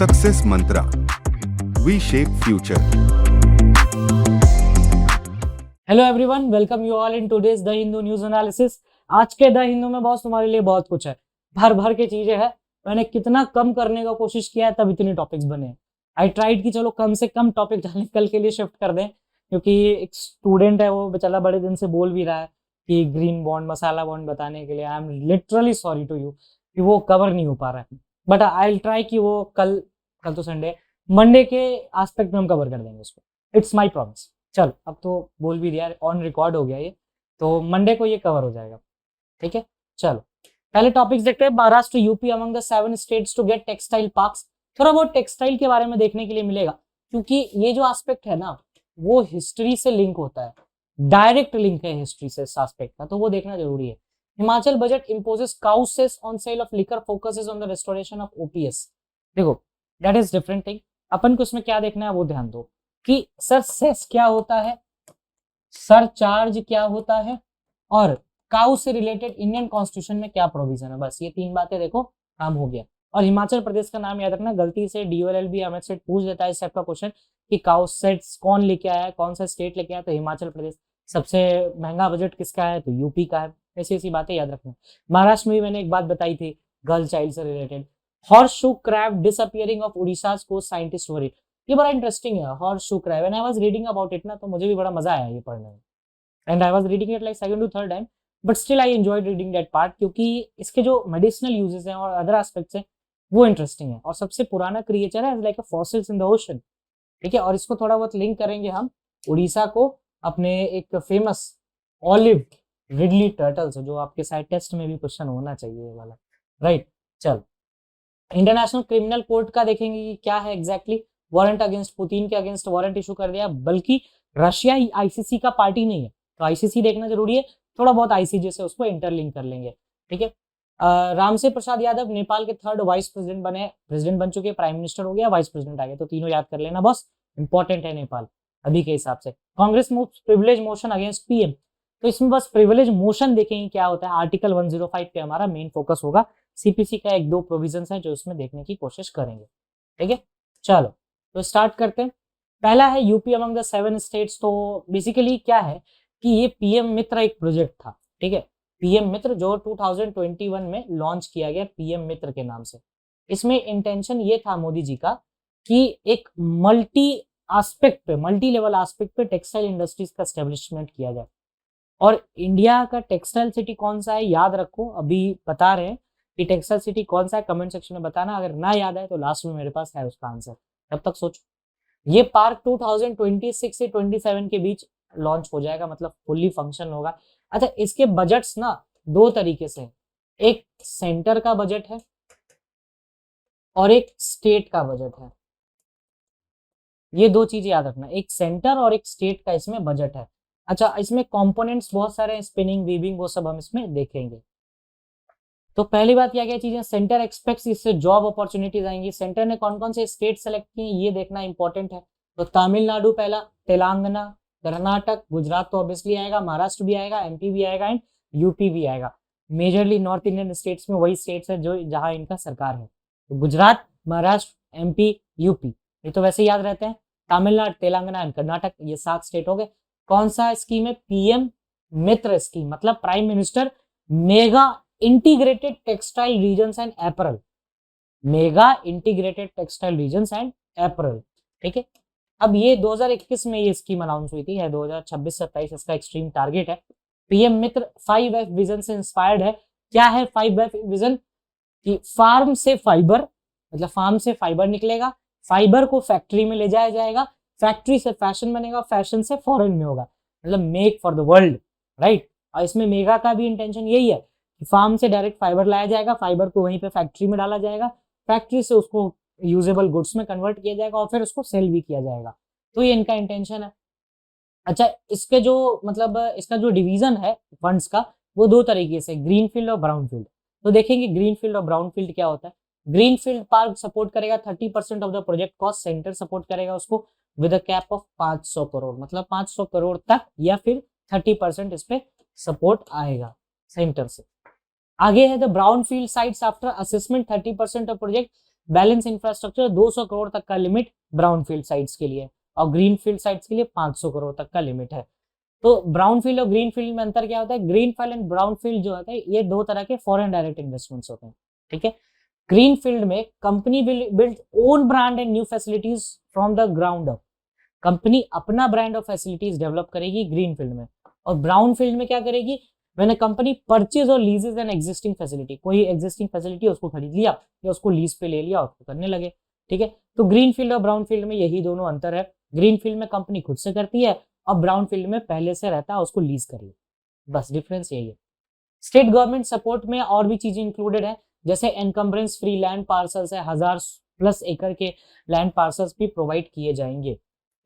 Success Mantra, V shape future. Hello everyone, welcome you all in today's the Hindu news analysis. आज के the Hindu में boss तुम्हारे लिए बहुत कुछ है, भर भर के चीजें हैं। मैंने कितना कम करने का कोशिश किया है तब इतने टॉपिक्स बने। आई ट्राइड कि चलो कम से कम टॉपिक कल के लिए शिफ्ट कर दें, क्योंकि एक स्टूडेंट है वो बेचारा बड़े दिन से बोल भी रहा है कि ग्रीन बॉन्ड मसाला बॉन्ड बताने के लिए। I am literally sorry to you कि वो कवर नहीं हो पा रहा है, बट आई ट्राई कि वो कल तो संडे, मंडे के एस्पेक्ट में हम कवर कर देंगे उसको। It's my promise. चल अब तो बोल भी दिया, ऑन रिकॉर्ड हो गया ये, तो मंडे को ये कवर हो जाएगा। ठीक है, चलो पहले टॉपिक्स देखते हैं। Maharashtra UP among the 7 states to get textile parks. थोड़ा बहुत टेक्सटाइल के बारे में देखने के लिए मिलेगा, क्योंकि ये जो एस्पेक्ट है ना वो हिस्ट्री से लिंक होता है, डायरेक्ट लिंक है हिस्ट्री से इस एस्पेक्ट का, तो वो देखना जरूरी है। Himachal budget imposes cow cess on sale of liquor, focuses on the restoration of OPS. देखो दैट इज डिफरेंट थिंग। अपन को इसमें क्या देखना है वो ध्यान दो कि सर सेस क्या होता है, सर चार्ज क्या होता है, और काउ से रिलेटेड इंडियन कॉन्स्टिट्यूशन में क्या प्रोविजन है। बस ये तीन बातें देखो, काम हो गया। और हिमाचल प्रदेश का नाम याद रखना, गलती से DOLLB हमें से पूछ देता है इस टाइप का क्वेश्चन कि काउ सेट्स कौन लेके आया है, कौन सा स्टेट लेके आया, तो हिमाचल प्रदेश। सबसे महंगा बजट किसका है, तो यूपी का है। ऐसी ऐसी बातें याद रखना। महाराष्ट्र में भी मैंने एक बात बताई थी गर्ल चाइल्ड से related, horseshoe crab disappearing of Orissa को साइंटिस्ट वरीड। ये बड़ा इंटरेस्टिंग है, horseshoe crab. When I was reading about it ना, तो मुझे भी बड़ा मजा आया ये पढ़ने में, and I was reading it like second to third time, but still I enjoyed reading that part, क्योंकि इसके जो मेडिसिनल यूजेस हैं और अदर एस्पेक्ट्स हैं वो इंटरेस्टिंग है। और सबसे पुराना क्रिएचर है like fossils in the ocean. ठीक है, और इसको थोड़ा बहुत लिंक करेंगे हम उड़ीसा को अपने एक फेमस ऑलिव रिडली टर्टल से, जो आपके साइड टेस्ट में भी क्वेश्चन होना चाहिए ये वाला, राइट। चल इंटरनेशनल क्रिमिनल कोर्ट का देखेंगे कि क्या है एग्जैक्टली। वारंट अगेंस्ट पुतिन के अगेंस्ट वारंट इशू कर दिया, बल्कि रशिया आईसीसी का पार्टी नहीं है, तो आईसीसी देखना जरूरी है। थोड़ा बहुत आईसीजे से उसको इंटरलिंक कर लेंगे। ठीक है, रामसे प्रसाद यादव नेपाल के 3rd वाइस प्रेसिडेंट बने, प्रेसिडेंट बन चुके, प्राइम मिनिस्टर हो गया, वाइस प्रेसिडेंट आ गया, तो तीनों याद कर लेना बॉस, इंपॉर्टेंट है नेपाल अभी के हिसाब से। Congress moves privilege motion against PM, तो इसमें बस प्रिविलेज मोशन देखेंगे क्या होता है। आर्टिकल 105 पे हमारा मेन फोकस होगा। सीपीसी का 1-2 प्रोविजंस है जो इसमें देखने की कोशिश करेंगे। ठीक है, चलो तो स्टार्ट करते हैं। पहला है यूपी अमंग द 7 स्टेट्स। तो बेसिकली क्या है कि ये पीएम मित्र एक प्रोजेक्ट था। ठीक है, पीएम मित्र जो 2021 में लॉन्च किया गया पीएम मित्र के नाम से। इसमें इंटेंशन ये था मोदी जी का कि एक मल्टी एस्पेक्ट पे, मल्टी लेवल एस्पेक्ट पे टेक्सटाइल इंडस्ट्रीज का एस्टेब्लिशमेंट किया जाए। और इंडिया का टेक्सटाइल सिटी कौन सा है याद रखो, अभी बता रहे हैं कि टेक्सटाइल सिटी कौन सा है, कमेंट सेक्शन में बताना। अगर ना याद आए तो लास्ट में मेरे पास है उसका आंसर, तब तक सोचो। ये पार्क 2026 से 27 के बीच लॉन्च हो जाएगा, मतलब फुल्ली फंक्शन होगा। अच्छा, इसके बजट्स ना 2 तरीके से, एक सेंटर का बजट है और एक स्टेट का बजट है। ये 2 चीजें याद रखना, एक सेंटर और एक स्टेट का इसमें बजट है। अच्छा, इसमें कंपोनेंट्स बहुत सारे हैं, स्पिनिंग, वीविंग, वो सब हम इसमें देखेंगे। तो पहली बात क्या क्या चीजें, सेंटर एक्सपेक्ट्स इससे जॉब अपॉर्चुनिटीज आएंगी। सेंटर ने कौन कौन से स्टेट सेलेक्ट किए ये देखना इंपॉर्टेंट है। तो तमिलनाडु पहला, तेलंगाना, कर्नाटक, गुजरात तो ऑब्वियसली आएगा, महाराष्ट्र भी आएगा, एमपी भी आएगा एंड यूपी भी आएगा। मेजरली नॉर्थ इंडियन स्टेट्स में वही स्टेट्स है जो जहां इनका सरकार है, तो गुजरात, महाराष्ट्र, एमपी, यूपी, ये तो वैसे याद रहते हैं। तमिलनाडु, तेलंगाना एंड कर्नाटक, ये 7 स्टेट हो गए। कौन सा स्कीम है, पीएम मित्र स्कीम, मतलब prime minister mega integrated textile regions and apparel, mega integrated textile regions and apparel. ठीक है, अब ये 2021 में ये स्कीम अनाउंस हुई थी, है 2026-27 इसका एक्सट्रीम टारगेट है। पीएम मित्र 5F विजन से इंस्पायर्ड है। क्या है 5F विजन, कि फार्म से फाइबर, मतलब फार्म से फाइबर निकलेगा, फाइबर को फैक्ट्री में ले जाया जाएगा, फैक्ट्री से फैशन बनेगा, फैशन से फॉरेन में होगा, मतलब make for the world, right. और इसमें मेगा का भी इंटेंशन यही है, फार्म से डायरेक्ट फाइबर लाया जाएगा, फाइबर को वहीं पे फैक्ट्री में डाला जाएगा, फैक्ट्री से उसको यूजेबल गुड्स में कन्वर्ट किया जाएगा और फिर उसको सेल भी किया जाएगा। तो ये इनका इंटेंशन है। अच्छा, इसके जो मतलब इसका जो डिवीजन है फंड्स का वो 2 तरीके से, ग्रीन फील्ड और ब्राउन फील्ड। तो देखेंगे ग्रीन फील्ड और ब्राउन फील्ड क्या होता है। ग्रीन फील्ड पार्क सपोर्ट करेगा 30% of the project cost, centre support करेगा उसको with a cap of 500 crore, मतलब 500 करोड़ तक, या फिर 30% इस पे सपोर्ट आएगा सेंटर से। आगे है the brown field sites after assessment 30% of project balance infrastructure 200 crore तक का लिमिट ब्राउन फील्ड साइट्स के लिए और ग्रीन फील्ड साइट्स के लिए 500 करोड़ तक का लिमिट है। तो ब्राउन फील्ड और ग्रीन फील्ड में अंतर क्या होता है? Green field and brown field जो होता है ये दो तरह के फॉरेन डायरेक्ट इन्वेस्टमेंट्स होते हैं, ठीक है। ग्रीन फील्ड में company will build own brand and new facilities from the ground up, company अपना ब्रांड और फैसिलिटीज डेवलप करेगी ग्रीन फील्ड में। और ब्राउन फील्ड में क्या करेगी? व्हेन अ कंपनी परचेज और लीजेस एन एग्जिस्टिंग फैसिलिटी, कोई एग्जिस्टिंग फैसिलिटी उसको खरीद लिया या उसको लीज पे ले लिया और उसको करने लगे, ठीक है। तो ग्रीन फील्ड और ब्राउन फील्ड में यही दोनों अंतर है। ग्रीन फील्ड में कंपनी खुद से करती है और ब्राउन फील्ड में पहले से रहता है उसको लीज करिए, बस डिफरेंस यही है। स्टेट गवर्नमेंट सपोर्ट में और भी चीजें इंक्लूडेड है, जैसे एनकम्बरेंस फ्री लैंड पार्सल्स है, 1000+ एकड़ के लैंड पार्सल्स भी प्रोवाइड किए जाएंगे।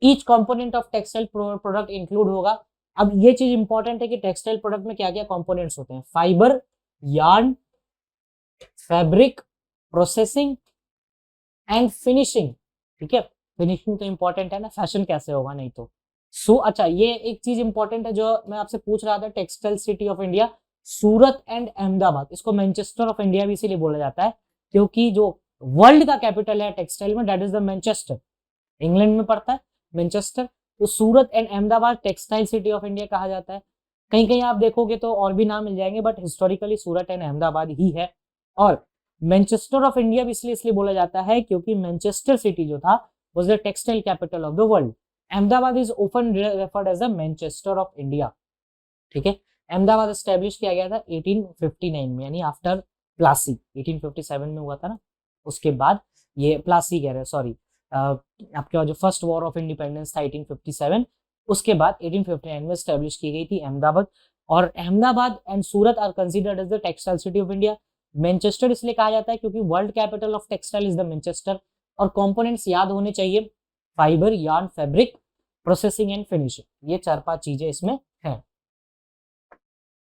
Each component of textile product include होगा। अब ये चीज इंपॉर्टेंट है कि टेक्सटाइल प्रोडक्ट में क्या क्या कंपोनेंट्स होते हैं? Fibre, yarn, fabric, processing and finishing, ठीक है। फिनिशिंग तो इंपॉर्टेंट है ना, फैशन कैसे होगा नहीं तो। अच्छा, ये एक चीज इंपॉर्टेंट है जो मैं आपसे पूछ रहा था, textile city of India Surat and Ahmedabad, इसको मैनचेस्टर ऑफ इंडिया भी इसीलिए बोला जाता है क्योंकि जो वर्ल्ड का कैपिटल है टेक्सटाइल में, that is the Manchester, England में पड़ता है मैनचेस्टर। तो Surat and Ahmedabad textile city of India कहा जाता है। कहीं कहीं आप देखोगे तो और भी नाम मिल जाएंगे, but historically Surat and Ahmedabad ही है। और मैनचेस्टर ऑफ इंडिया भी इसलिए बोला जाता है क्योंकि मैनचेस्टर सिटी जो था was the textile capital of the world. Ahmedabad is often referred as the Manchester of India, ठीक है। अहमदाबाद एस्टेब्लिश किया गया था 1859 में, यानी आफ्टर प्लासी, 1857 में हुआ था ना, उसके बाद ये प्लासी कह रहे हैं, सॉरी, आपके जो फर्स्ट वॉर ऑफ इंडिपेंडेंस था 1857, उसके बाद 1859 में एस्टेब्लिश की गई थी अहमदाबाद। और Ahmedabad and Surat are considered as the textile city of India. Manchester इसलिए कहा जाता है क्योंकि world capital of textile is the Manchester. और कंपोनेंट्स याद होने चाहिए, fibre, yarn, fabric, processing and finishing, ये 4-5 चीजें इसमें हैं।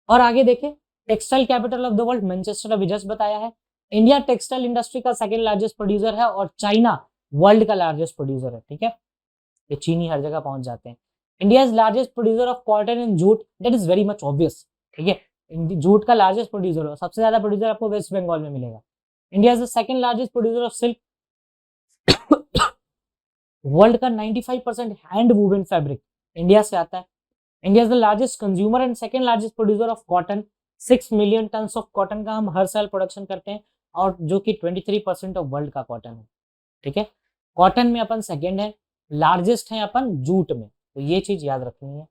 और आगे देखें, textile capital of the world Manchester अभी जस्ट बताया है। इंडिया टेक्सटाइल इंडस्ट्री का सेकंड लार्जेस्ट प्रोड्यूसर है और चाइना वर्ल्ड का लार्जेस्ट प्रोड्यूसर है, ठीक है। ये चीनी हर जगह पहुंच जाते हैं। India is largest producer of cotton and jute, that is very much obvious, ठीक है। जूट का लार्जेस्ट प्रोड्यूसर हो, सबसे ज्यादा प्रोड्यूसर आपको वेस्ट बंगाल में मिलेगा। India is the second largest producer of silk, world का 95% हैंड वूवन फैब्रिक इंडिया से आता है। India is the largest consumer and second largest producer of cotton, 6 million ton of cotton का हम हर साल प्रोडक्शन करते हैं, और जो कि 23% ऑफ वर्ल्ड का कॉटन है, ठीक है। कॉटन में अपन सेकंड है, लार्जेस्ट है अपन जूट में, तो ये चीज याद रखनी है।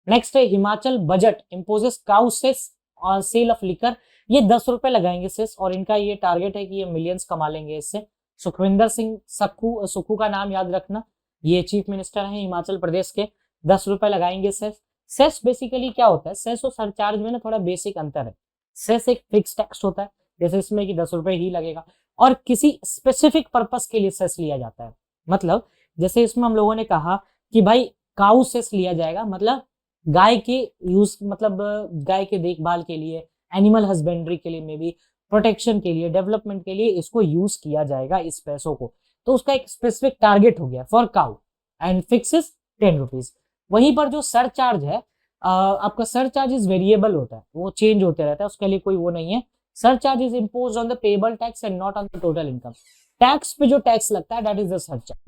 नेक्स्ट है Himachal budget imposes cow cess on sale of liquor, ये 10 रुपए लगाएंगे सेस, और इनका ये टारगेट है कि ये मिलियंस कमा लेंगे इससे। सुखविंदर सिंह सुक्खू का नाम याद रखना, ये चीफ मिनिस्टर हैं हिमाचल प्रदेश के। 10 रुपए लगाएंगे सेस। सेस बेसिकली क्या होता है? सेस और सरचार्ज में ना थोड़ा बेसिक अंतर है। सेस एक फिक्स टैक्स होता है, जैसे इसमें कि 10 रुपए ही लगेगा, और किसी स्पेसिफिक पर्पस के लिए सेस लिया जाता है। मतलब जैसे इसमें हम लोगों ने कहा कि भाई काउ सेस लिया जाएगा, मतलब गाय के यूज, मतलब गाय के देखभाल के लिए, एनिमल हस्बेंड्री के लिए, मे बी प्रोटेक्शन के लिए, डेवलपमेंट के लिए इसको यूज किया जाएगा इस पैसों को। तो उसका एक स्पेसिफिक टारगेट हो गया for cow and fixes 10 rupees. वहीं पर जो सरचार्ज है, आपका सरचार्ज इज वेरिएबल होता है, वो चेंज होते रहता है, उसके लिए कोई वो नहीं है। Surcharge is imposed on the payable tax and not on the total income. Tax पे जो टैक्स लगता है that is the surcharge.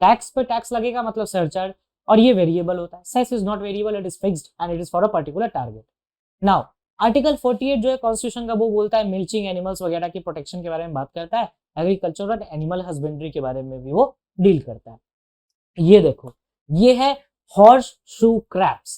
Tax पे टैक्स लगेगा मतलब सरचार्ज, और ये वेरिएबल होता है। Cess is not variable, it is fixed and it is for a particular target. Now article 48 जो है कॉन्स्टिट्यूशन का, वो बोलता है मिल्चिंग एनिमल्स वगैरह की प्रोटेक्शन के बारे में बात करता है, एग्रीकल्चर और एनिमल हस्बेंड्री के बारे में भी वो डील करता है। ये देखो, ये है हॉर्स शू क्रैब्स।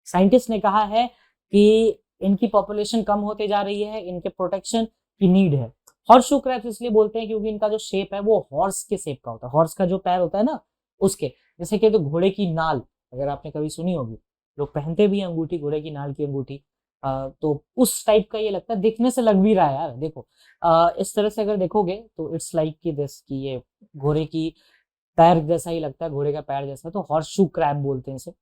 साइंटिस्ट ने कहा है कि इनकी पॉपुलेशन कम होते जा रही है, इनके प्रोटेक्शन की नीड है। हॉर्स शू क्रैब्स इसलिए बोलते हैं क्योंकि इनका जो शेप है वो हॉर्स के शेप का होता है, हॉर्स का जो पैर होता है ना उसके, जैसे कि तो घोड़े की नाल, अगर आपने कभी सुनी होगी, लोग पहनते भी हैं अंगूठी, घोड़े की नाल की अंगूठी, तो उस टाइप का ये लगता है, दिखने से लग भी रहा है यार। देखो इस तरह से अगर देखोगे तो इट्स लाइक कि दिस, कि ये घोड़े की पैर जैसा ही लगता है, घोड़े का पैर जैसा, तो हॉर्स शू क्रैब बोलते हैं इसे।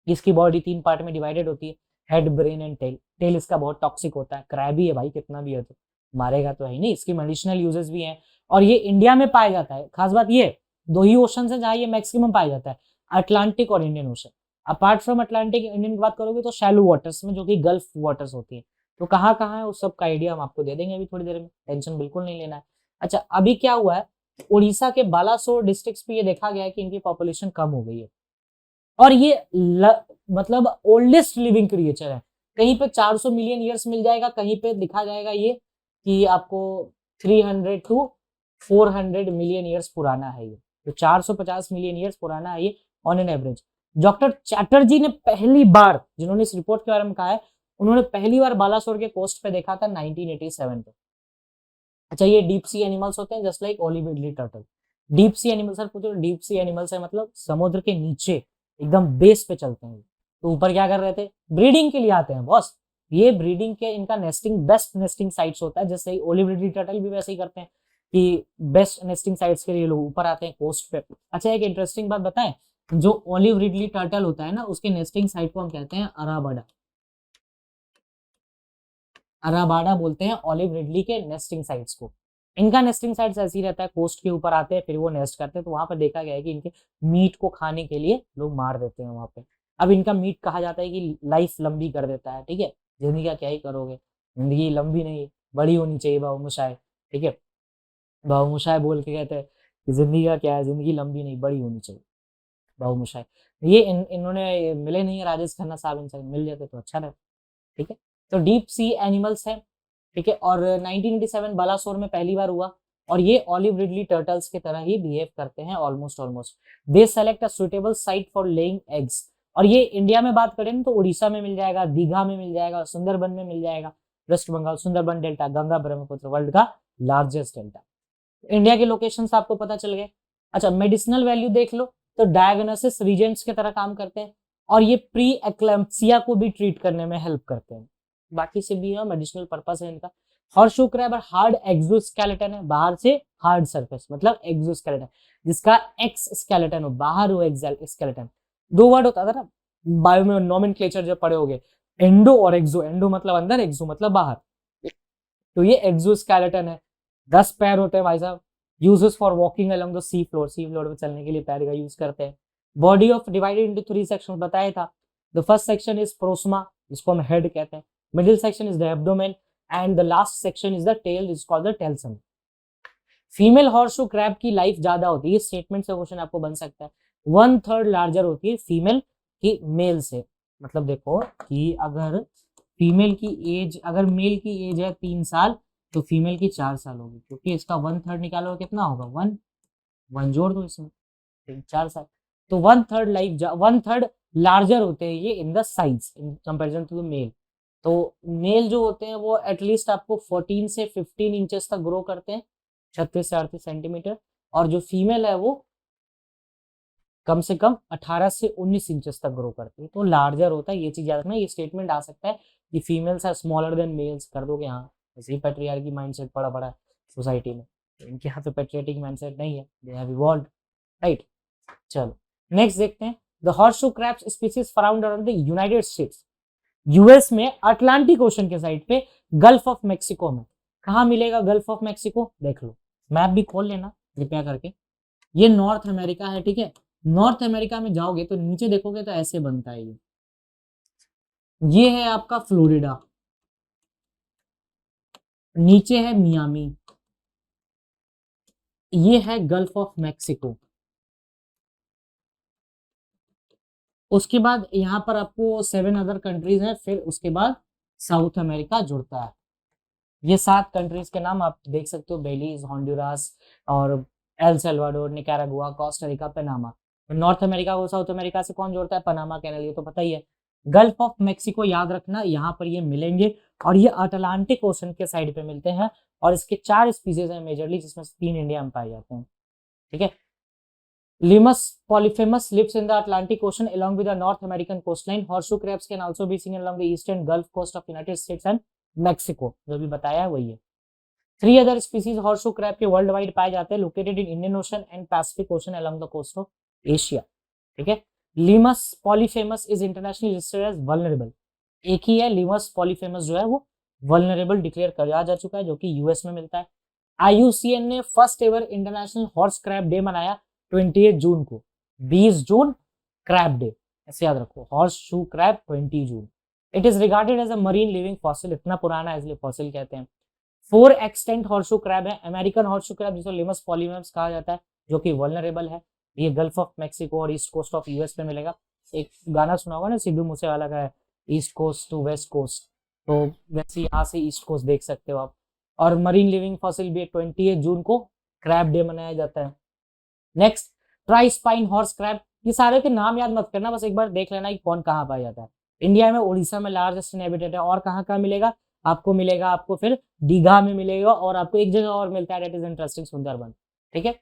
इसकी बॉडी 3 पार्ट में डिवाइडेड होती है, head, brain and tail. Tail इसका बहुत टॉक्सिक होता है, क्रैब ही है भाई, कितना भी है तो मारेगा तो है ही नहीं। इसकी मेडिसिनल यूजेस भी हैं, और ये इंडिया में पाया जाता है। खास बात ये 2 ही ओशन है जहाँ ये मैक्सिमम पाया जाता है, अटलांटिक और Indian ocean. Apart from Atlantic Indian की बात करोगे तो शैलो वाटर्स में, जो कि गल्फ वाटर्स होती है, तो कहाँ कहाँ है उस सब का आइडिया हम आपको दे देंगे अभी थोड़ी देर में, टेंशन बिल्कुल नहीं लेना है। अच्छा, अभी क्या हुआ है, उड़ीसा के बालासोर डिस्ट्रिक्ट्स पे ये देखा गया है कि इनकी पॉपुलेशन कम हो गई है, और ये मतलब ओल्डेस्ट लिविंग क्रिएचर है। कहीं पे 400 मिलियन ईयर्स मिल जाएगा, कहीं पे दिखा जाएगा ये कि आपको 300 टू 400 मिलियन ईयर्स पुराना है ये। तो 450 मिलियन ईयर्स पुराना है ये on an average. Doctor Chatterjee ने पहली बार, जिन्होंने इस रिपोर्ट के बारे में कहा है, उन्होंने पहली बार बालासोर के कोस्ट पे देखा था 1987 पे। अच्छा, ये डीप सी एनिमल्स होते हैं just like olive ridley turtle. Deep sea animal, sir पूछो डीप सी एनिमल्स है मतलब समुद्र के नीचे एकदम बेस पे चलते हैं। तो ऊपर क्या कर रहे थे, ब्रीडिंग के लिए आते हैं बॉस। ये ब्रीडिंग के, इनका नेस्टिंग, बेस्ट नेस्टिंग साइट्स होता है, जैसे ओलिव रिडली टर्टल भी वैसे ही करते हैं कि बेस्ट नेस्टिंग साइट्स के लिए लोग ऊपर आते हैं कोस्ट पे। अच्छा, एक इंटरेस्टिंग बात बताएं, जो ओलिव रिडली टर्टल होता है ना, उसके नेस्टिंग साइट को हम कहते हैं अराबाडा। अराबाडा बोलते हैं ऑलिव रिडली के नेस्टिंग साइट्स को। इनका नेस्टिंग साइट्स ऐसे ही रहता है, कोस्ट के ऊपर आते हैं फिर वो नेस्ट करते हैं। तो वहां पर देखा गया है कि इनके मीट को खाने के लिए लोग मार देते हैं वहां पे। अब इनका मीट कहा जाता है कि लाइफ लंबी कर देता है, ठीक है। जिंदगी का क्या ही करोगे, जिंदगी लंबी नहीं, बड़ी होनी चाहिए बाबूमोशाय, ठीक है। बाबूमोशाय बोल के कहते हैं कि जिंदगी का क्या है, जिंदगी लंबी नहीं बड़ी होनी चाहिए बाबूमोशाय। ये इन्होंने मिले नहीं है राजेश खन्ना साहब, इनसे मिल जाते तो अच्छा रहता, ठीक है। तो डीप सी एनिमल्स है, ठीक है। और 1987 बालासोर में पहली बार हुआ, और ये ऑलिव रिडली टर्टल्स की तरह ही बिहेव करते हैं almost. They select a suitable site for laying eggs. और ये इंडिया में बात करें तो उड़ीसा में मिल जाएगा, दीघा में मिल जाएगा, सुंदरबन में मिल जाएगा, वेस्ट बंगाल सुंदरबन डेल्टा, गंगा ब्रह्मपुत्र, वर्ल्ड का लार्जेस्ट डेल्टा। इंडिया के लोकेशंस आपको पता चल गए। अच्छा, मेडिसिनल वैल्यू देख लो, तो डायग्नोसिस रीजेंट्स की तरह काम करते हैं, और ये प्री एक्लैम्प्सिया को भी ट्रीट करने में हेल्प करते हैं। बाकी से भी मेडिसिनल पर्पस है इनका। हॉर्सशू क्रैब हार्ड एक्सोस्केलेटन है, बाहर से हार्ड सरफेस मतलब एक्सोस्केलेटन, जिसका एक्स स्केलेटन हो, बाहर हो स्केलेटन। दो वर्ड होता था ना बायो में नोमेनक्लेचर जब पढ़े होगे, एंडो और एक्सो। एंडो मतलब अंदर, एक्सो मतलब बाहर। तो ये एक्सोस्केलेटन है। 10 पैर होते हैं भाई साहब। Uses for walking along the sea floor, sea floor पे चलने के लिए पैर का यूज करते हैं। Body of divided into 3 section बताया था। The first section is prosoma, जिसको हम हेड कहते हैं। Middle section is the abdomen, and the last section is the tail, is called the telson. Female horseshoe crab की life ज्यादा होती है, स्टेटमेंट से क्वेश्चन आपको बन सकता है। 1/3 लार्जर होती है फीमेल की मेल से। मतलब देखो कि अगर फीमेल की एज, अगर मेल की एज है 3 साल, तो फीमेल की 4 साल होगी, क्योंकि इसका 1/3 निकालो कितना होगा, 1 जोड़ दो इसमें, 4 साल। तो 1/3 लाइफ, 1/3 लार्जर होते हैं ये in the size in comparison to the male. तो मेल जो होते हैं वो एटलीस्ट आपको 14 से 15 इंचेस तक ग्रो करते हैं, 36 से 38 सेंटीमीटर। और जो फीमेल है वो कम से कम 18 से 19 इंचेस तक ग्रो करती है, तो लार्जर होता है। ये चीज याद रखना, ये स्टेटमेंट आ सकता है कि females are smaller than males, कर दोगे हाँ। ऐसे ही पैट्रियार्की माइंडसेट पड़ा पड़ा है सोसाइटी में, तो इनके यहाँ पे पैट्रियार्टिक माइंडसेट नहीं है, दे हैव इवॉल्व्ड, राइट। चलो नेक्स्ट देखते हैं। The horseshoe crabs species found around the United states, US में अटलांटिक ओशन के साइड पे, गल्फ ऑफ मेक्सिको में। कहाँ मिलेगा गल्फ ऑफ मेक्सिको, देख लो, मैप भी खोल लेना कृपया करके। ये नॉर्थ अमेरिका है, ठीक है। नॉर्थ अमेरिका में जाओगे तो नीचे देखोगे तो ऐसे बनता है ये है आपका फ्लोरिडा, नीचे है मियामी, ये है गल्फ ऑफ मेक्सिको। उसके बाद यहाँ पर आपको 7 अदर कंट्रीज हैं, फिर उसके बाद साउथ अमेरिका जुड़ता है। ये 7 कंट्रीज के नाम आप देख सकते हो, बेलीज, होंडुरास और El Salvador, Nicaragua, Costa Rica, Panama. North America को साउथ अमेरिका से कौन जोड़ता है, पनामा कैनल, ये तो पता ही है। गल्फ ऑफ मेक्सिको याद रखना, यहाँ पर ये मिलेंगे, और ये अटलांटिक ओशन के साइड पे मिलते हैं। और इसके 4 स्पीसीज हैं मेजरली, जिसमें से 3 इंडिया में पाए जाते हैं, ठीक है। Limus polyphemus lives in the Atlantic Ocean along with the North American coastline. Horseshoe crabs can also be seen along the eastern Gulf Coast of United States and Mexico. जो भी बताया है वही है। 3 other species horseshoe crab के world wide पाए जाते हैं, located in Indian Ocean and Pacific Ocean along the coast of Asia. ठीक है। Limus polyphemus is internationally listed as vulnerable. एक ही है Limus polyphemus, जो है वो vulnerable डिक्लेयर किया जा चुका है, जो कि यूएस में मिलता है। IUCN ने first ever international horse crab day मनाया 28 जून को। 20 जून क्रैब डे, ऐसे याद रखो, horseshoe crab 20 June. It is regarded as a marine living fossil, इतना पुराना है इसलिए फॉसिल कहते हैं। फोर एक्सटेंट हॉर्सशू क्रैब है, अमेरिकन हॉर्सशू क्रैब जिसे लिमस पॉलीमर्स कहा जाता है, जो कि वल्नरेबल है। ये गल्फ ऑफ मैक्सिको और ईस्ट कोस्ट ऑफ यूएस पे मिलेगा। एक गाना सुना होगा ना सिद्धू मूसेवाला का, है east coast to west coast, तो वैसे यहाँ से ईस्ट कोस्ट देख सकते हो आप। और मरीन लिविंग फॉसिल भी 28 जून को क्रैब डे मनाया जाता है। Next, trispine horse crab. ये सारे के नाम याद मत करना, बस एक बार देख लेना कि कौन कहाँ पाया जाता है। इंडिया में उड़ीसा में लार्जेस्ट इनहेबिटेड है। और कहाँ कहाँ मिलेगा आपको फिर दीघा में मिलेगा, और आपको एक जगह और मिलता है, दैट इज इंटरेस्टिंग, सुंदरबन। ठीक है।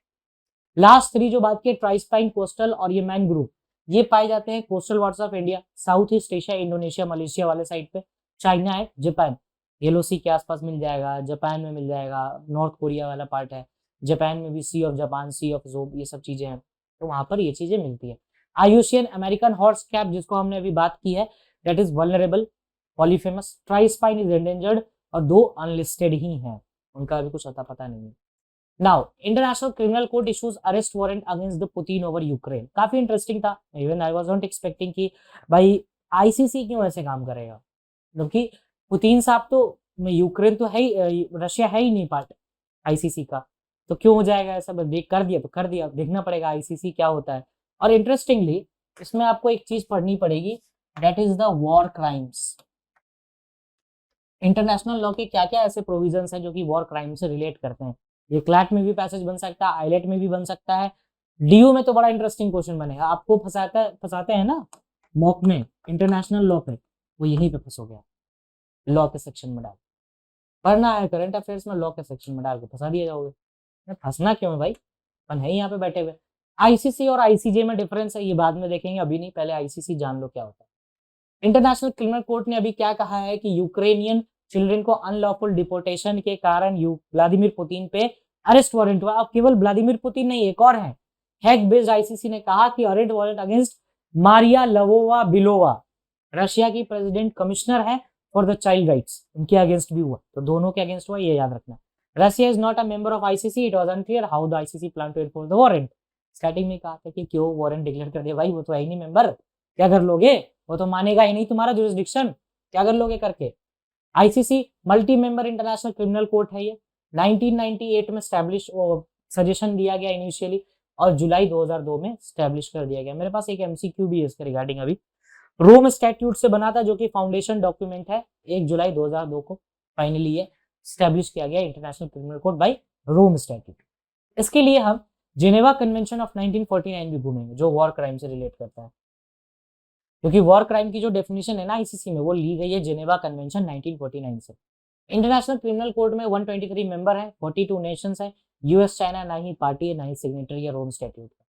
लास्ट थ्री जो बात की, ट्राइस्पाइन कोस्टल और ये मैंग्रोव, ये पाए जाते हैं coastal waters of India, south east Asia, Indonesia, Malaysia वाले साइड पे। चाइना है, जापान, येलो सी के आसपास मिल जाएगा, जापान में मिल जाएगा, नॉर्थ कोरिया वाला पार्ट है, जापान में भी सी ऑफ जापान, सी ऑफ जोब, ये सब चीजें हैं, तो वहां पर ये चीजें मिलती है। आयुशियन अमेरिकन हॉर्स कैप, जिसको हमने अभी बात की है, that is vulnerable, polyphemus. Trispine is endangered, और दो अनलिस्टेड ही हैं, उनका अभी कुछ अता पता नहीं है। Now international Criminal court issues arrest warrant against the Putin over Ukraine. काफी इंटरेस्टिंग था, even I was not expecting कि भाई आईसीसी क्यों ऐसे काम करेगा, क्योंकि पुतिन साहब तो, यूक्रेन तो है ही, रशिया है ही नहीं पार्ट आईसीसी का, तो क्यों हो जाएगा ऐसा। बस देख कर दिया तो कर दिया, देखना पड़ेगा आईसीसी क्या होता है। और इंटरेस्टिंगली इसमें आपको एक चीज पढ़नी पड़ेगी, that is the war crimes. International law के क्या क्या ऐसे प्रोविजंस हैं जो कि वॉर क्राइम से रिलेट करते हैं। ये क्लैट में भी पैसेज बन सकता है, आईलेट में भी बन सकता है, डीयू में तो बड़ा इंटरेस्टिंग क्वेश्चन बनेगा। आपको फंसाते हैं ना मॉक में इंटरनेशनल लॉ पे, वो यहीं पे फंसोगे आप, लॉ के सेक्शन में डाल पढ़ना है, करंट अफेयर्स में लॉ के सेक्शन में डाल के फंसा दिया जाओगे। फंसना क्यों है भाई, अपन है यहाँ पे बैठे हुए। आईसीसी और आईसीजे में डिफरेंस है, ये बाद में देखेंगे, अभी नहीं, पहले आईसीसी जान लो क्या होता है। इंटरनेशनल क्रिमिनल कोर्ट ने अभी क्या कहा है कि यूक्रेनियन चिल्ड्रन को अनलॉफुल डिपोर्टेशन के कारण व्लादिमीर पुतिन पे अरेस्ट वारंट हुआ। अब केवल व्लादिमीर पुतिन नहीं, एक और है, हैग बेस्ड आईसीसी ने कहा कि arrest warrant against Maria Lvova Belova, Russia की प्रेसिडेंट कमिश्नर है फॉर द चाइल्ड राइट्स, उनके अगेंस्ट भी हुआ, तो दोनों के अगेंस्ट हुआ, ये याद रखना। Russia is not a member of ICC, it was unclear how the ICC plan to enforce the warrant. Starting में कहा था कि क्यों वारंट डिक्लेयर कर दिया, भाई वो तो है ही नहीं मेंबर, क्या कर लोगे, वो तो मानेगा ही नहीं तुम्हारा जुरिस्डिक्शन, क्या कर लोगे करके। ICC multi member international Criminal court है ये, 1998 में स्टैब्लिश सजेशन दिया गया इनिशियली, और जुलाई 2002 में स्टैब्लिश कर दिया गया। मेरे पास एक एमसीक्यू भी है इसके रिगार्डिंग, अभी रोम स्टैट्यूट से बना था, जो कि फाउंडेशन डॉक्यूमेंट है, 1 जुलाई 2002 को फाइनली ये स्टैब्लिश किया गया International Criminal Court by Rome Statute. इसके लिए हम जेनेवा कन्वेंशन ऑफ 1949 भी घूमेंगे, जो वॉर क्राइम से रिलेट करता है, क्योंकि वॉर क्राइम की जो डेफिनेशन है ना आईसीसी में, वो ली गई है जेनेवा कन्वेंशन 1949 से। इंटरनेशनल क्रिमिनल कोर्ट में 123 मेंबर है, 42 नेशंस है, यूएस चाइना ना ही पार्टी है ना ही सिग्नेटरी है रोम स्टैट्यूट का।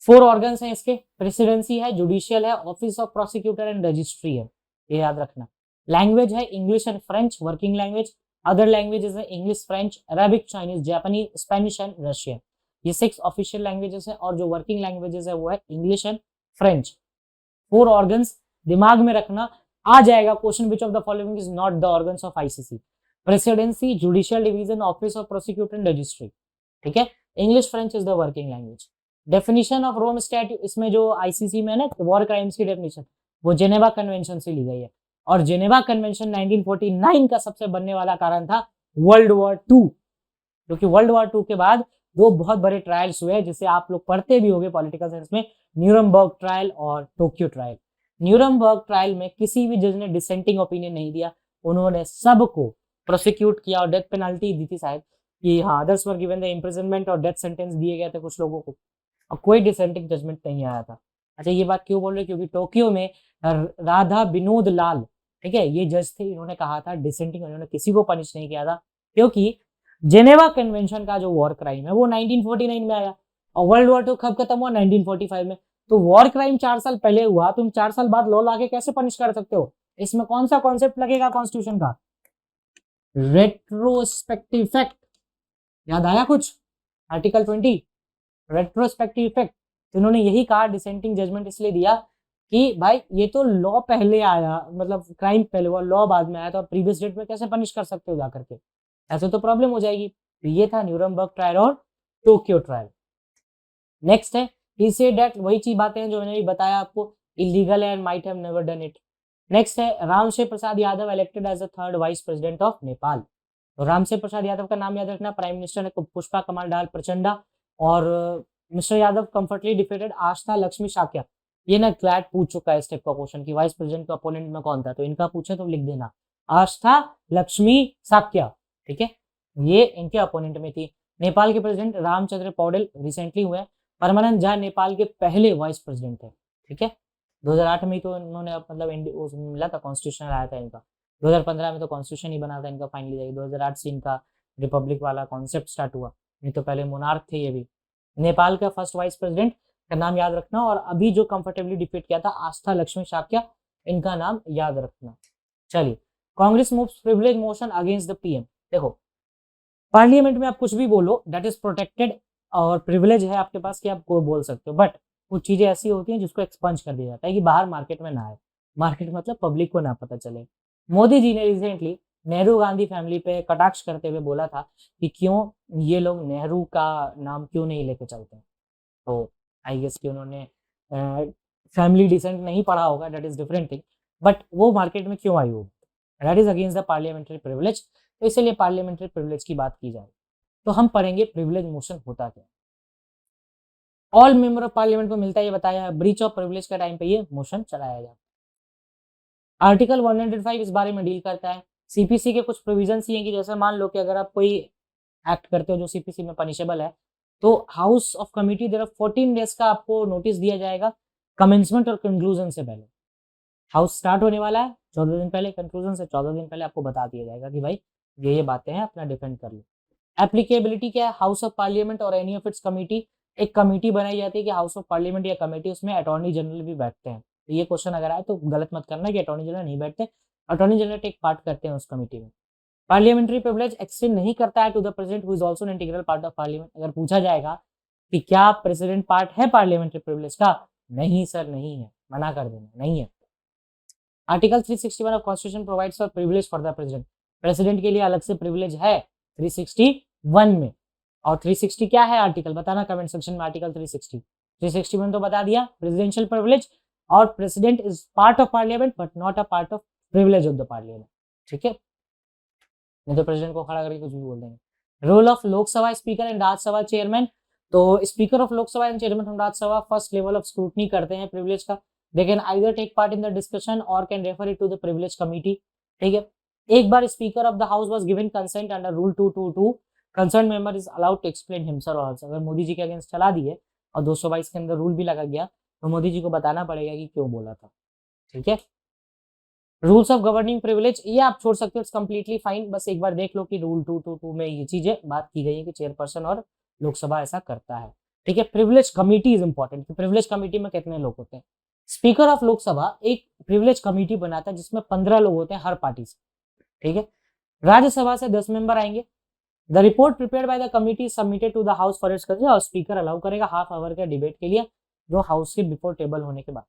4 ऑर्गन्स हैं इसके, प्रेसिडेंसी है, जुडिशियल है, office of prosecutor and registry है, ये याद रखना। लैंग्वेज है English and French, working language. Other languages है इंग्लिश, फ्रेंच, अरेबिक, चाइनीज, जापानी, स्पेनिश एंड रशियन, ये 6 ऑफिशियल लैंग्वेजेस है, और जो वर्किंग लैंग्वेजेस है वो है इंग्लिश एंड फ्रेंच। 4 ऑर्गन्स दिमाग में रखना, आ जाएगा question, which of the following is not the organs of ICC, presidency, judicial division, office of prosecutor and registry. ठीक है, English French is the working language. Definition of Rome Statute, इसमें जो ICC में ना वॉर क्राइम्स की definition, वो Geneva Convention से ली गई है, और जेनेवा कन्वेंशन 1949 का सबसे बनने वाला कारण था वर्ल्ड वॉर 2, क्योंकि वर्ल्ड वॉर 2 के बाद 2 बहुत बड़े ट्रायल्स हुए, जिसे आप लोग पढ़ते भी होंगे पॉलिटिकल साइंस में, न्यूरमबर्ग ट्रायल और टोक्यो ट्रायल। न्यूरमबर्ग ट्रायल में किसी भी जज ने डिसेंटिंग ओपिनियन नहीं दिया, उन्होंने सबको प्रोसिक्यूट किया और डेथ पेनल्टी दी थी शायद, कि हाँ others were given the imprisonment और डेथ सेंटेंस दिए गए थे कुछ लोगों को, और कोई डिसेंटिंग जजमेंट नहीं आया था। अच्छा ये बात क्यों बोल रहे, क्योंकि टोक्यो में राधा विनोद लाल, ठीक है, ये जज थे, इन्होंने कहा था डिसेंटिंग, इन्होंने किसी को पनिश नहीं किया था, क्योंकि जेनेवा कन्वेंशन का जो वॉर क्राइम है वो 1949 में आया, और वर्ल्ड वॉर 2 कब खत्म हुआ, 1945 में। तो वॉर क्राइम 4 साल पहले हुआ, तुम 4 साल बाद लॉ लाके कैसे पनिश कर सकते हो। इसमें कौन सा कॉन्सेप्ट लगेगा कॉन्स्टिट्यूशन का, रेट्रोस्पेक्टिव इफेक्ट, याद आया कुछ, आर्टिकल 20 रेट्रोस्पेक्टिव इफेक्ट। तो इन्होंने यही कहा डिसेंटिंग जजमेंट इसलिए दिया कि भाई ये तो लॉ पहले आया, मतलब क्राइम पहले हुआ, लॉ बाद में आया, तो प्रीवियस डेट में कैसे पनिश कर सकते हो जाकर के, ऐसे तो प्रॉब्लम हो जाएगी। तो ये था न्यूरमबर्ग ट्रायल और टोक्यो ट्रायल। नेक्स्ट है ही सेड दैट, वही चीज बातें हैं जो मैंने भी बताया आपको, इलीगल है and might have never done it. Next है Ramsher Prasad Yadav elected as the 3rd vice president of Nepal. तो रामसे प्रसाद यादव का नाम याद रखना, प्राइम मिनिस्टर है पुष्पा कमाल डाल प्रचंडा, और मिस्टर यादव कंफर्टली डिफीटेड आस्था लक्ष्मी साक्या। ये ना क्लैट पूछ चुका है इस टाइप का क्वेश्चन कि वाइस प्रेसिडेंट का अपोनेंट में कौन था, तो इनका पूछे तो लिख देना आस्था लक्ष्मी साक्या, ठीक है, ये इनके अपोनेंट में थी। नेपाल के प्रेसिडेंट रामचंद्र पौडेल रिसेंटली हुए। परमानंद झा नेपाल के पहले वाइस प्रेसिडेंट थे, ठीक है, 2008 में ही तो इन्होंने मतलब मिला था, कॉन्स्टिट्यूशन आया था इनका, 2015 में तो कॉन्स्टिट्यूशन ही बना था इनका फाइनली जाके, 2008 से इनका रिपब्लिक वाला कॉन्सेप्ट स्टार्ट हुआ, नहीं तो पहले मोनार्क थे ये भी। नेपाल का फर्स्ट वाइस प्रेसिडेंट का नाम याद रखना, और अभी जो कंफर्टेबली डिफीट किया था आस्था लक्ष्मी साक्या, इनका नाम याद रखना। चलिए, Congress moves privilege motion against the PM. देखो, पार्लियामेंट में आप कुछ भी बोलो दैट इज प्रोटेक्टेड और प्रिविलेज है आपके पास कि आप कोई बोल सकते हो, बट कुछ चीजें ऐसी होती हैं जिसको एक्सपंज कर दिया जाता है कि बाहर मार्केट में ना आए, मार्केट मतलब पब्लिक को ना पता चले। मोदी जी ने रिसेंटली नेहरू गांधी फैमिली पे कटाक्ष करते हुए बोला था कि क्यों ये लोग नेहरू का नाम क्यों नहीं लेके चलते, तो आई गेस कि उन्होंने फैमिली डिसेंट नहीं पढ़ा होगा, that is different thing, but वो मार्केट में क्यों आई होगी, that is against the parliamentary privilege, तो इसलिए पार्लियामेंट्री प्रिविलेज की बात की जाए तो हम पढ़ेंगे प्रिविलेज मोशन होता क्या। ऑल मेंबर ऑफ पार्लियामेंट को मिलता है ये बताया, ब्रीच ऑफ प्रिविलेज का टाइम पे ये मोशन चलाया जाता है। आर्टिकल 105 इस बारे में डील करता है। सीपीसी के कुछ प्रोविजंस ये हैं कि जैसे मान लो कि अगर आप कोई एक्ट करते हो जो सीपीसी में पनिशेबल है, तो house of committee there 14 days का आपको नोटिस दिया जाएगा कमेंसमेंट और कंक्लूजन से पहले। हाउस स्टार्ट होने वाला है 14 दिन पहले, कंक्लूजन से 14 दिन पहले आपको बता दिया जाएगा कि भाई ये बातें हैं, अपना डिफेंड कर लो। एप्लीकेबिलिटी क्या है, हाउस ऑफ पार्लियामेंट और एनी ऑफ इट्स कमिटी, एक कमिटी बनाई जाती है कि हाउस ऑफ पार्लियामेंट या कमेटी, उसमें अटॉर्नी जनरल भी बैठते हैं, तो ये क्वेश्चन अगर आए तो गलत मत करना कि अटॉर्नी जनरल नहीं बैठते, अटॉर्नी जनरल टेक पार्ट करते हैं उस कमेटी में। पार्लियामेंट्री प्रिविलेज एक्सटेंड नहीं करता है to the president who is also an integral part of parliament. अगर पूछा जाएगा कि क्या प्रेसिडेंट पार्ट है पार्लियामेंट्री प्रिविलेज का, नहीं सर नहीं है, मना कर देना नहीं है। Article 361 of constitution provides for privilege for the president, president के लिए अलग से प्रिविलेज है 361 में। और 360 क्या है आर्टिकल, बताना कमेंट सेक्शन में। आर्टिकल 361 तो बता दिया, प्रेसिडेंशियल प्रिविलेज, और president is part of parliament but not a part of privilege of the parliament, ठीक है, नहीं तो प्रेसिडेंट को खड़ा करके कुछ भी बोल देंगे। Role of Lok Sabha speaker and Rajya Sabha chairman, तो speaker of Lok Sabha and chairman of Rajya Sabha first level of scrutiny करते हैं प्रिविलेज का। They can either take part in the discussion or can refer it to the privilege committee, ठीक है। एक बार speaker of the house was given consent under rule 222, concern member is allowed to explain himself also. अगर मोदी जी के against चला दिए और 222 के अंदर रूल भी लगा गया तो मोदी जी को बताना पड़ेगा कि क्यों बोला था, ठीक है। रूल्स ऑफ गवर्निंग प्रिविलेज ये आप छोड़ सकते हो, इट्स कंप्लीटली फाइन, बस एक बार देख लो कि रूल 222 में ये चीजें बात की गई है कि चेयरपर्सन और लोकसभा ऐसा करता है, ठीक है। Privilege committee is important, privilege committee में कितने लोग होते हैं। स्पीकर ऑफ लोकसभा एक प्रिविलेज कमिटी बनाता है जिसमें 15 लोग होते हैं हर पार्टी से, ठीक है। राज्यसभा से 10 मेंबर आएंगे। The report prepared by the committee submitted to the house for its consideration, और स्पीकर अलाउ करेगा हाफ आवर के डिबेट के लिए जो हाउस के बिफोर टेबल होने के बाद।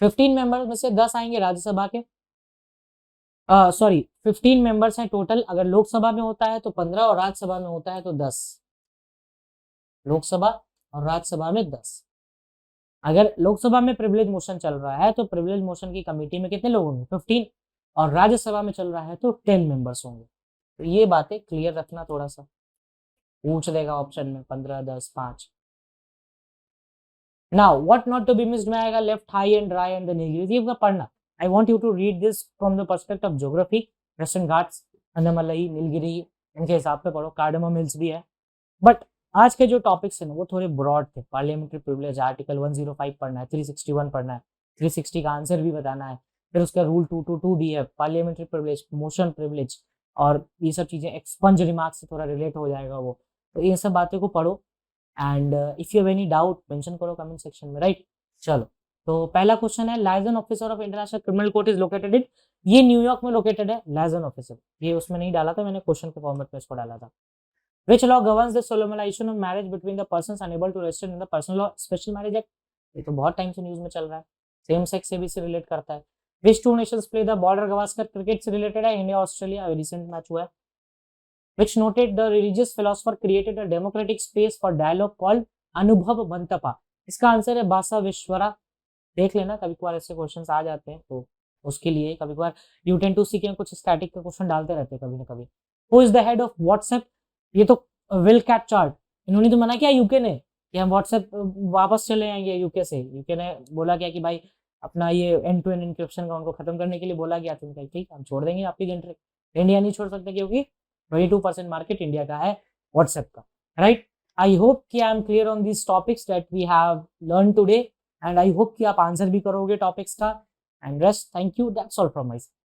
15 मेंबर्स में से 10 आएंगे राज्यसभा के, सॉरी 15 मेंबर्स हैं टोटल, अगर लोकसभा में होता है तो 15 और राज्यसभा में होता है तो 10, लोकसभा और राज्यसभा में 10। अगर लोकसभा में प्रिविलेज मोशन चल रहा है तो प्रिविलेज मोशन की कमेटी में कितने लोग होंगे, 15, और राज्यसभा में चल रहा है तो 10 मेंबर्स होंगे। तो ये बातें क्लियर रखना, थोड़ा सा पूछ देगा ऑप्शन में 15, 10, 5। Now what not to be missed में आएगा left high and dry and the Nilgiri, ये पढ़ना। I want you to read this from the perspective of geography, Western Ghats, Annamalai, Nilgiri, इनके हिसाब से पढ़ो। कार्डमम हिल्स भी है, बट आज के जो टॉपिक्स हैं वो थोड़े ब्रॉड थे। पार्लियामेंट्री प्रिविलेज, आर्टिकल 105 पढ़ना है, 361 पढ़ना है, 360 का आंसर भी बताना है, फिर उसका रूल 222 भी है, पार्लियामेंट्री प्रिविलेज, मोशन प्रिविलेज, और ये सब चीजें एक्सपंज रिमार्क्स से थोड़ा रिलेट हो जाएगा वो, तो ये सब बातें को पढ़ो। And if you have any doubt mention करो कमेंट सेक्शन में, राइट। चलो, तो पहला क्वेश्चन है liaison officer of international Criminal court is located in, ये न्यूयॉर्क में लोकेटेड है लाइजन ऑफिसर, ये उसमें नहीं डाला था मैंने, क्वेश्चन के फॉर्मेट में इसको डाला था। Which law governs the solemnization of marriage between the persons unable to register in the personal law special marriage act, ये तो बहुत टाइम से न्यूज में चल रहा है, सेम सेक्स से भी से रिलेट करता है। Which two nations play the border Gavaskar cricket से रिलेटेड है, इंडिया ऑस्ट्रेलिया, रिसेंट मैच हुआ है। Which noted the religious philosopher created a democratic space for dialogue called अनुभव मंतपा, इसका आंसर है बासा विश्वरा। देख लेना, कभी कभार ऐसे क्वेश्चंस आ जाते हैं तो उसके लिए कभी कभार यू टेंड टू सी के कुछ स्टैटिक का क्वेश्चन डालते रहते हैं कभी ना कभी। Who is the head of WhatsApp? ये तो विल कैथकार्ट, इन्होंने तो मना किया यूके ने कि हम व्हाट्सएप वापस चले आएंगे यूके से। यूके ने बोला क्या कि भाई अपना ये एंड टू एंड इंक्रिप्शन का उनको खत्म करने के लिए बोला गया, तो ठीक हम छोड़ देंगे आपकी कंट्री। इंडिया नहीं छोड़ सकता क्योंकि 22% मार्केट इंडिया का है व्हाट्सएप का, राइट। आई होप कि I am clear on this topics that we have learn today, and I hope कि आप आंसर भी करोगे टॉपिक्स का। And rest, thank you, that's all from my side.